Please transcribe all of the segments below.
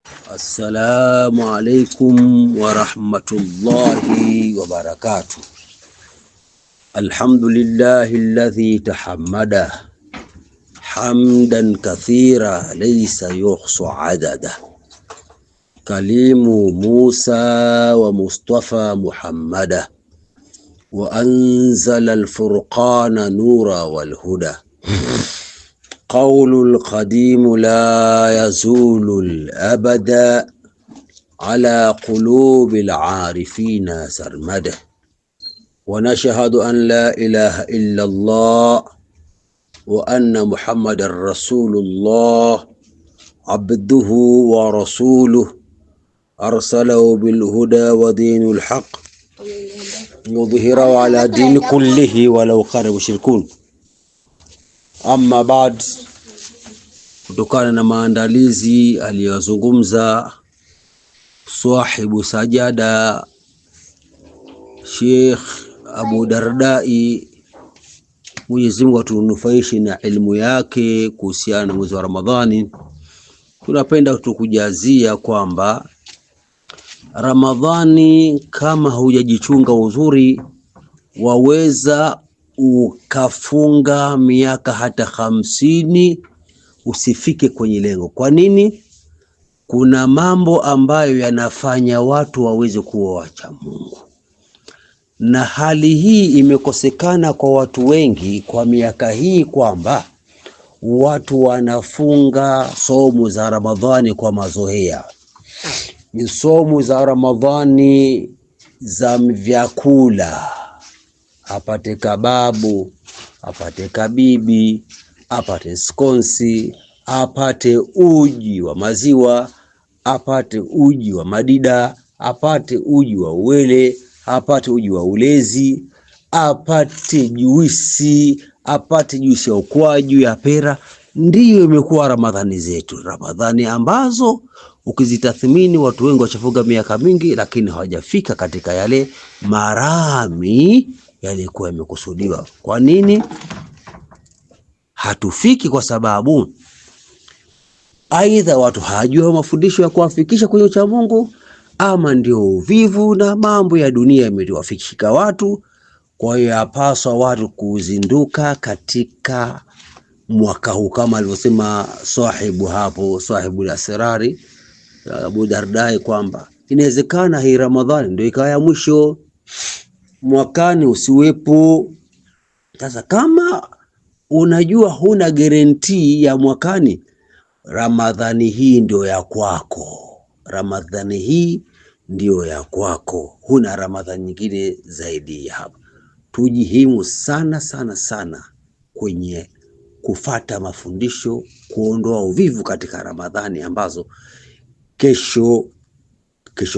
السلام عليكم ورحمة الله وبركاته. الحمد لله الذي تحمده حمدا كثيرا ليس يحصى عدده. كليم موسى ومصطفى محمده، وأنزل الفرقان نورا والهدى. قول القديم لا يزول الأبدا، على قلوب العارفين سرمده. ونشهد أن لا إله إلا الله وأن محمد رسول الله، عبده ورسوله، أرسله بالهدى ودين الحق يظهره على دين كله ولو كره المشركون. Amma baad, kutokana na maandalizi aliyozungumza sahibu sajada Sheikh Abu Dardai, Mwenyezi Mungu atunufaishe na elimu yake kuhusiana na mwezi wa Ramadhani, tunapenda tukujazia kwamba Ramadhani kama hujajichunga uzuri waweza ukafunga miaka hata 50 usifike kwenye lengo. Kwa nini? Kuna mambo ambayo yanafanya watu waweze kuwa wacha Mungu, na hali hii imekosekana kwa watu wengi kwa miaka hii, kwamba watu wanafunga somu za Ramadhani kwa mazoea. Ni somu za Ramadhani za vyakula, apate kababu, apate kabibi, apate skonsi, apate uji wa maziwa, apate uji wa madida, apate uji wa uwele, apate uji wa ulezi, apate juisi, apate juisi ya ukwaju, ya pera. Ndiyo imekuwa Ramadhani zetu, Ramadhani ambazo ukizitathmini watu wengi wachafunga miaka mingi, lakini hawajafika katika yale marami yalikuwa yamekusudiwa. Kwa nini hatufiki? Kwa sababu aidha watu hawajua mafundisho ya kuwafikisha kwenye ucha Mungu, ama ndio uvivu na mambo ya dunia yamewafikishika watu. Kwa hiyo yapaswa watu kuzinduka katika mwaka huu, kama alivyosema sahibu al-asrari Abu Dardai, kwamba inawezekana hii Ramadhani ndio ikawa ya mwisho, mwakani usiwepo. Sasa kama unajua huna guarantee ya mwakani, Ramadhani hii ndio ya kwako, Ramadhani hii ndio ya kwako, huna Ramadhani nyingine zaidi ya hapa. Tujihimu sana sana sana kwenye kufata mafundisho, kuondoa uvivu katika Ramadhani ambazo kesho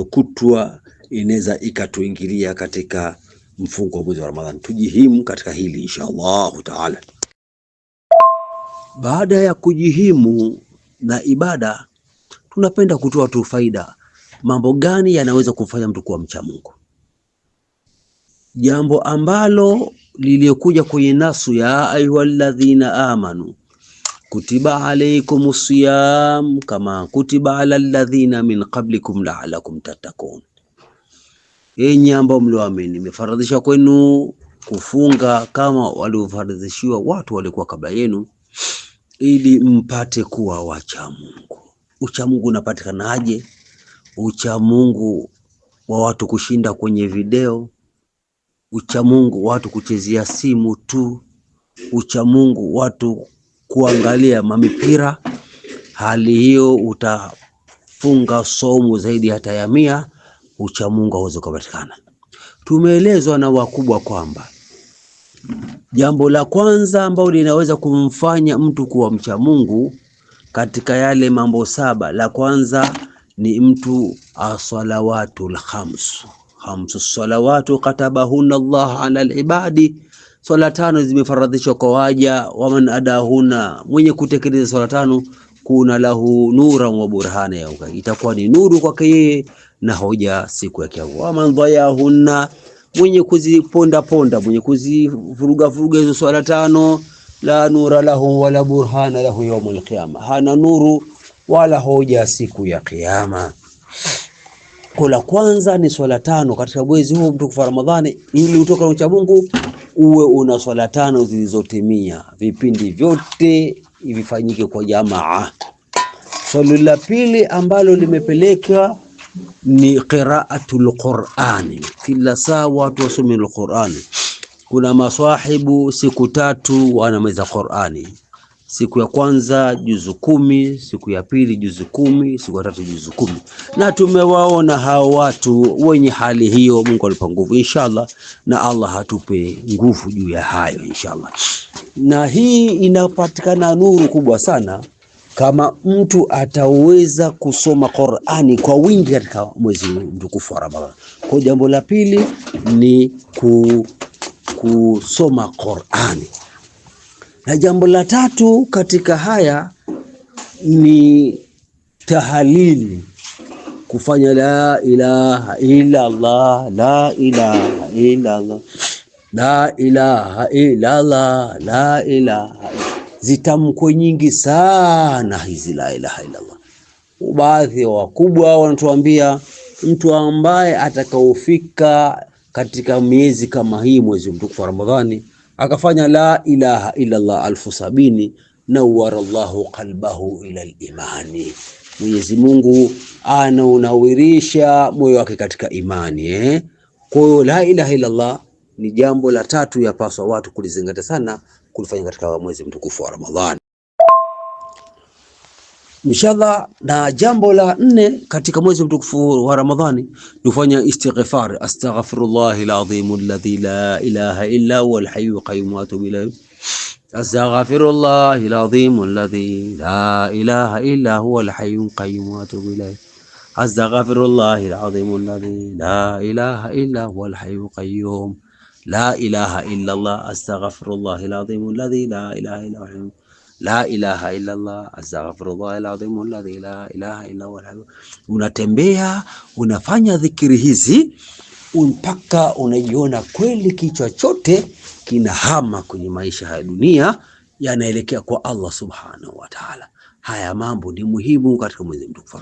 kutwa inaweza ikatuingilia katika mfungo wa mwezi wa Ramadhani. Tujihimu katika hili inshallah taala. Baada ya kujihimu na ibada, tunapenda kutoa tu faida. Mambo gani yanaweza kufanya mtu kuwa mcha Mungu? Jambo ambalo liliokuja kwenye nasu ya ayyuhalladhina amanu kutiba alaykumus siyam kama kutiba alal ladhina min qablikum la'allakum tattaqun. Enyi ambao mlioamini, imefaradhisha kwenu kufunga kama waliofaradhishiwa watu walikuwa kabla yenu, ili mpate kuwa wacha Mungu. Ucha Mungu unapatikanaje? Ucha Mungu wa watu kushinda kwenye video, ucha Mungu watu kuchezea simu tu, ucha Mungu watu kuangalia mamipira. Hali hiyo utafunga somu zaidi hata ya 100, ucha Mungu hauwezi kupatikana. Tumeelezwa na wakubwa kwamba jambo la kwanza ambalo linaweza kumfanya mtu kuwa mcha Mungu katika yale mambo 7, la kwanza ni mtu as-salawatul khamsu salawatu katabahunna Allah ala al-ibadi. Swala 5 zimefaradhishwa kwa waja, waman adahuna, mwenye kutekeleza swala 5 kuna lahu nuran wa burhana yauka, itakuwa ni nuru kwake yeye na hoja siku ya Kiyama. Waman dhayahunna, mwenye kuziponda mwenye kuzivuruga hizo swala 5, la nura lahu wala burhana lahu yawmul qiyama, hana nuru wala hoja siku ya Kiyama. Kwa la kwanza ni swala tano katika mwezi huu mtukufu wa Ramadhani. Ili utoke na ucha Mungu uwe una swala tano zilizotimia, vipindi vyote vifanyike kwa jamaa. Swali la pili ambalo limepeleka ni qiraatul Qur'ani. Kila saa watu wasome al-Qur'ani. Kuna maswahibu siku tatu wanameza Qur'ani. Siku ya kwanza juzu 10, siku ya pili juzu 10, siku ya tatu juzu 10. Na tumewaona hao watu wenye hali hiyo. Mungu alipa nguvu inshallah, na Allah hatupe nguvu juu ya hayo inshallah. Na hii inapatikana nuru kubwa sana kama mtu ataweza kusoma Qur'ani kwa wingi katika mwezi mtukufu wa Ramadhani. Kwa jambo la pili ni kusoma Qur'ani. Na jambo la tatu katika haya ni tahalili, kufanya la ilaha illa Allah, la ilaha illa Allah, la ilaha illa Allah, la ilaha. Zitamkwe nyingi sana hizi la ilaha illa Allah. Baadhi ya wakubwa wanatuambia mtu ambaye atakaofika katika miezi kama hii, mwezi mtukufu wa Ramadhani, akafanya la ilaha illa Allah 1070, nawara Allahu qalbahu ila al-imani. Mwenyezi Mungu anaunawirisha moyo wake katika imani. Kwa hiyo la ilaha illa Allah ni jambo la tatu yapaswa watu kulizingatia sana, kulifanya katika mwezi mtukufu wa Ramadhani inshallah. Na jambo la nne katika mwezi mtukufu wa Ramadhani ni kufanya istighfar. Astaghfirullahal azim alladhi la ilaha illa huwa al-hayyul qayyum wa atubu ilayh. Astaghfirullahal azim alladhi la ilaha illa huwa al-hayyul qayyum wa atubu ilayh. Astaghfirullahal azim alladhi la ilaha illa huwa al-hayyul qayyum. La ilaha illa Allah. Astaghfirullahal azim alladhi la ilaha illa huwa la ilaha illa Allah. Astaghfirullahal azim alladhi la ilaha illa huwa. Unatembea unafanya dhikiri hizi mpaka unajiona kweli kichwa chote kinahama kwenye maisha ya dunia, yanaelekea kwa Allah subhanahu wa ta'ala. Haya mambo ni muhimu katika mwezi mtukufu.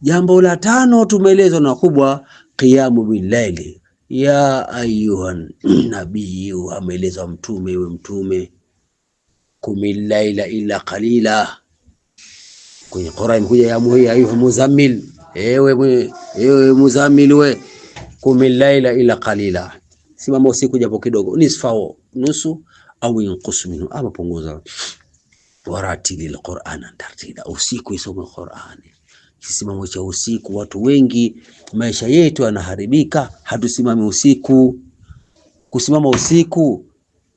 Jambo la tano tumeelezwa na kubwa, qiyamu billaili ya ayuhan nabii. Ameelezwa mtume, we mtume, kumil laila illa qalila. Kwenye Qur'an imekuja ya ayuha muzammil, ewe muzammil, we kumil laila illa qalila, simama usiku japo kidogo, nisfao, nusu, au inqus minhu, ama punguza. Waratilil Qur'ana tartila, usiku isome Qur'ani. Kisimamo cha usiku, watu wengi maisha yetu yanaharibika, hatusimami usiku. Kusimama usiku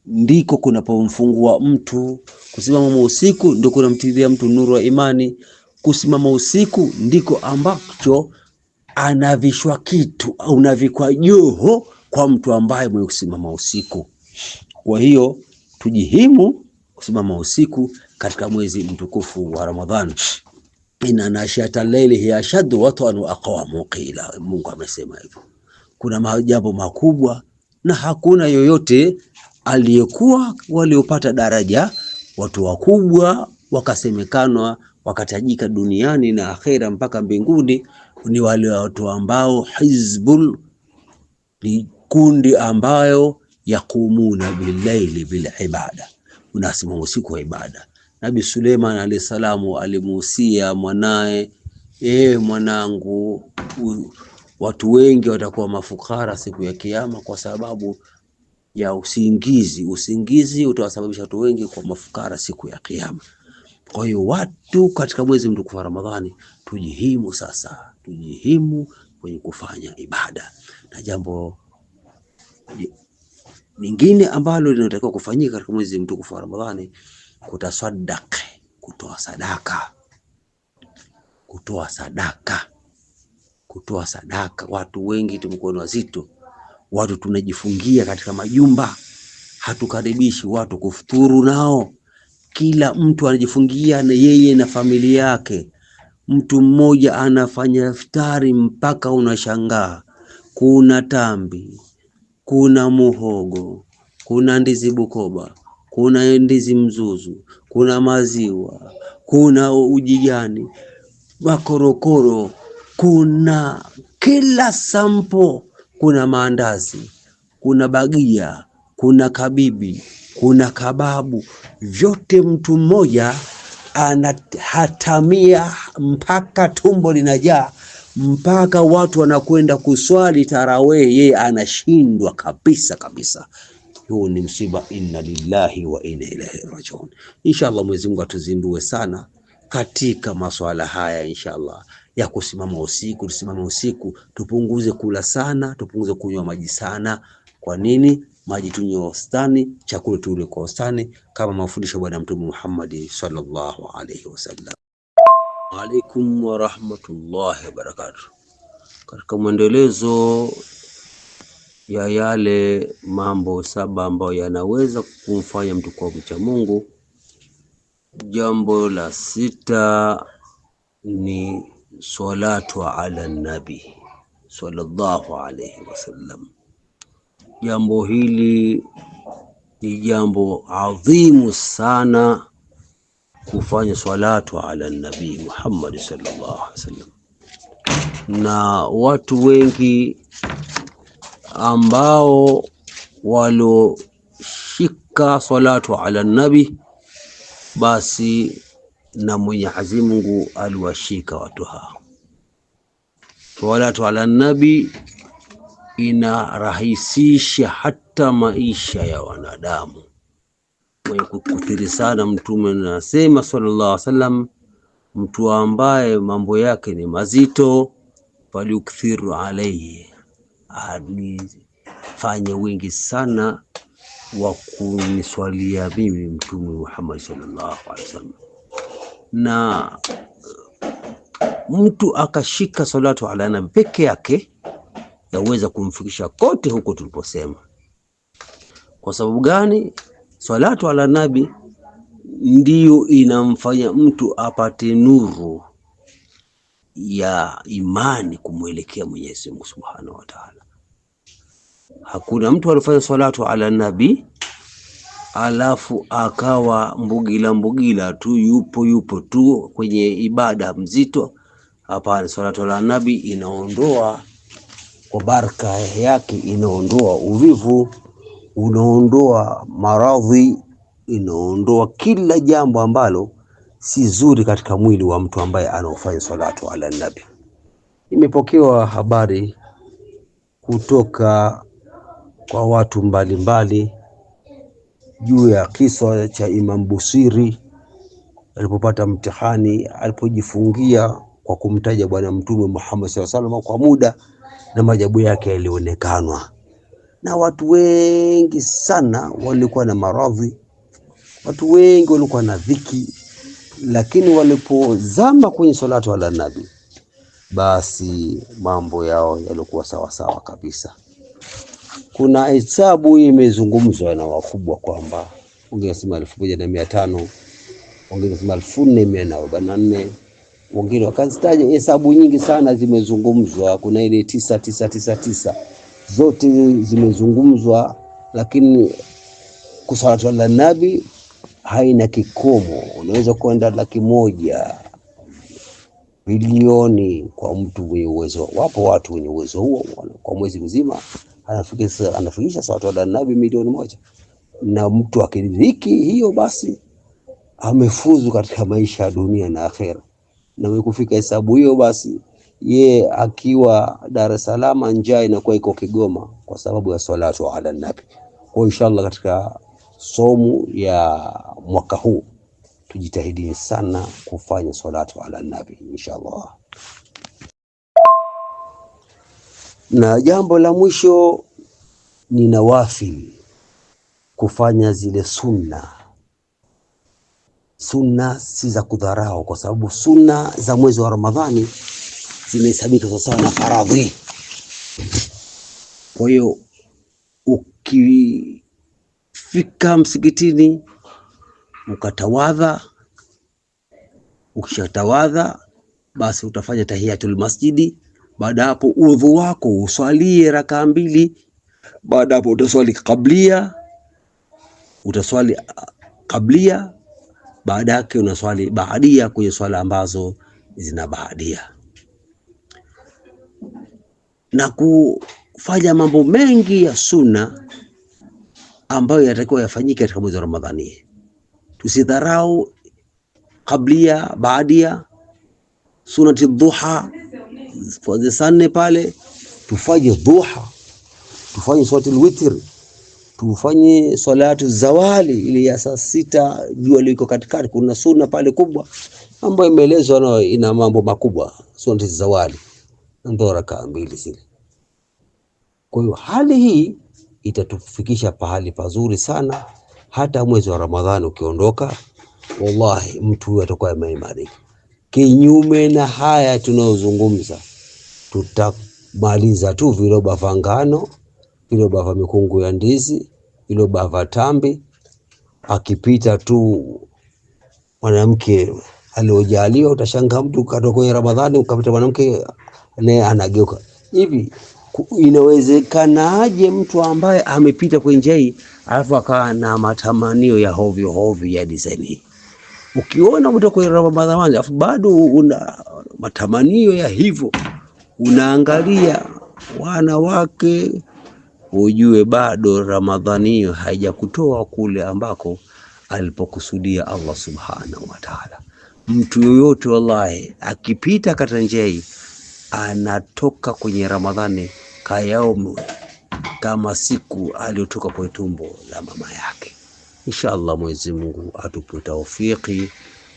ndiko kunapomfungua mtu. Kusimama usiku ndiko kunamtilia mtu nuru ya imani. Kusimama usiku ndiko ambacho anavishwa kitu au unavikwa joho kwa mtu ambaye mwenye kusimama usiku. Kwa hiyo tujihimu kusimama usiku katika mwezi mtukufu wa Ramadhani. Inna nashata layli hiya ashaddu wat'an wa aqwamu qila. Mungu amesema hivyo. Kuna majambo makubwa na hakuna yoyote aliyekuwa waliopata daraja watu wakubwa wakasemekanwa wakatajika duniani na akhera mpaka mbinguni, ni wale watu ambao hizbul, ni kundi ambayo yakumuna billaili bil ibada, unasimama usiku wa ibada. Nabii Suleiman alayhi salamu alimuhusia mwanae, mwanangu, watu wengi watakuwa mafukara siku ya Kiyama kwa sababu ya usingizi. Usingizi utawasababisha watu wengi kwa mafukara siku ya Kiyama. Kwa hiyo watu katika mwezi mtukufu wa Ramadhani tujihimu sasa, tujihimu kwenye kufanya ibada. Na jambo lingine ambalo linatakiwa kufanyika katika mwezi mtukufu wa Ramadhani, kutasaddaq, kutoa sadaka. Kutoa sadaka. Watu wengi tumekuwa wazito, watu tunajifungia katika majumba, hatukaribishi watu kufuturu nao. Kila mtu anajifungia na yeye na familia yake. Mtu mmoja anafanya iftari mpaka unashangaa. Kuna tambi, kuna muhogo, kuna ndizi Bukoba, kuna ndizi mzuzu, kuna maziwa, kuna uji gani, makorokoro, kuna kila sampo, kuna maandazi, kuna bagia, kuna kabibi, kuna kababu, vyote mtu mmoja anahatamia mpaka tumbo linajaa, mpaka watu wanakwenda kuswali tarawih, yeye anashindwa kabisa kabisa. Huu ni msiba. Inna lillahi wa inna ilaihi rajiun. Inshallah Mwenyezi Mungu atuzindue sana katika masuala haya inshallah ya kusimama usiku. Tusimame usiku, tupunguze kula sana, tupunguze kunywa maji sana. Kwa nini? Maji tunywe wastani, chakula tule kwa wastani, kama mafundisho Bwana Mtume Muhammad sallallahu alaihi wasallam. Alaikum wa rahmatullahi wa barakatuh. Katika mwendelezo ya yale mambo saba ambayo yanaweza kumfanya mtu kuwa mcha Mungu, jambo la sita ni salatu ala nabi sallallahu alaihi wasallam. Jambo hili ni jambo adhimu sana, kufanya salatu ala nabi Muhammad sallallahu alaihi wasallam, na watu wengi ambao waloshika salatu ala nabi, basi na Mwenyezi Mungu aliwashika watu hao. Salatu ala nabi inarahisisha hata maisha ya wanadamu. Mwenye kukithiri sana, Mtume anasema sallallahu alaihi wasallam, mtu ambaye mambo yake ni mazito, faliukthiru alayhi, alifanye wingi sana wa kuniswalia mimi Mtume Muhammad sallallahu alaihi wasallam. Na mtu akashika salatu ala nabi peke yake yaweza kumfikisha kote huko tuliposema. Kwa sababu gani? Salatu ala nabi ndiyo inamfanya mtu apate nuru ya imani kumwelekea Mwenyezi Mungu Subhanahu wa Ta'ala. Hakuna mtu alifanya salatu ala nabi alafu akawa mbugila tu, yupo tu kwenye ibada mzito. Hapana, salatu ala nabi inaondoa, kwa baraka yake, inaondoa uvivu, unaondoa maradhi, inaondoa kila jambo ambalo si zuri katika mwili wa mtu ambaye anaofanya salatu ala nabi. Imepokewa habari kutoka kwa watu mbalimbali juu ya kisa cha Imam Busiri alipopata mtihani, alipojifungia kwa kumtaja Bwana Mtume Muhammad sallallahu alaihi wasallam kwa muda, na majabu yake yalionekanwa. Na watu wengi sana walikuwa na maradhi, watu wengi walikuwa na dhiki, lakini walipozama kwenye salatu ala nabi, basi mambo yao yalikuwa sawa sawa kabisa. Kuna hesabu imezungumzwa na wakubwa kwamba wengine wanasema 1500, wengine wanasema 1444, wengine wakazitaja hesabu nyingi sana zimezungumzwa. Kuna ile 9999, zote zimezungumzwa, lakini kusalatu ala nabi haina kikomo. Unaweza kwenda 100,000 bilioni kwa mtu mwenye uwezo. Wapo watu wenye uwezo huo, kwa mwezi mzima anafikisha salatu ala nabi 1,000,000. Na mtu akiridhiki hiyo, basi amefuzu katika maisha ya dunia na akhera. Na kufika hesabu hiyo, basi ye akiwa Dar es Salaam, njaa inakuwa iko Kigoma kwa sababu ya salatu ala nabi. Kwa inshallah katika somo ya mwaka huu tujitahidi sana kufanya salatu ala nabi inshallah. Na jambo la mwisho ni nawafil, kufanya zile sunna. Sunna si za kudharau, kwa sababu sunna za mwezi wa Ramadhani zimehesabika sawa na faradhi. Kwa hiyo ukifika msikitini ukatawadha, ukishatawadha basi utafanya tahiyatul masjidi. Baada hapo udhu wako uswalie rakaa 2. Baada hapo utaswali kablia, baada yake unaswali baadia kwenye swala ambazo zina baadia, na kufanya mambo mengi ya sunna ambayo yatakiwa yafanyike katika mwezi wa Ramadhani. Tusidharau kablia, baadia, sunati dhuha kwa saa 4 pale, tufanye dhuha, tufanye swala witr, tufanye salatu zawali ile ya saa 6 jua liko katikati. Kuna sunna pale kubwa ambayo imeelezwa na ina mambo makubwa, sunati zawali ndio rakaa 2 zile. Kwa hiyo hali hii itatufikisha pahali pazuri sana. Hata mwezi wa Ramadhani ukiondoka, wallahi mtu atakuwa ameimarika. Kinyume na haya tunayozungumza, tutamaliza tu viroba vya ngano, viroba vya mikungu ya ndizi, viroba vya tambi. Akipita tu mwanamke aliojaliwa, utashangaa mtu katoka kwenye Ramadhani ukapita mwanamke naye anageuka hivi. Inawezekanaje mtu ambaye amepita kwenye njia hii alafu akawa na matamanio ya hovyo hovyo ya design hii? Ukiona mtu kwenye Ramadhani alafu bado una matamanio ya hivyo, unaangalia wanawake, ujue bado Ramadhani hiyo haijakutoa kule ambako alipokusudia Allah subhanahu wa ta'ala. Mtu yoyote wallahi akipita katika njia hii anatoka kwenye Ramadhani kayaumu, kama siku aliyotoka kwa tumbo la mama yake. Inshallah Mwenyezi Mungu atupe taufiki,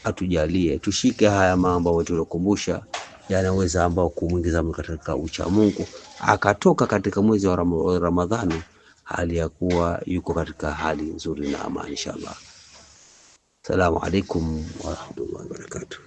atujalie tushike haya mambo ambayo tulikumbusha, yanaweza ambao kumuingiza katika ucha Mungu, akatoka katika mwezi wa Ramadhani hali ya kuwa yuko katika hali nzuri na amani inshallah. Assalamu alaikum wa rahmatullahi wa barakatuh.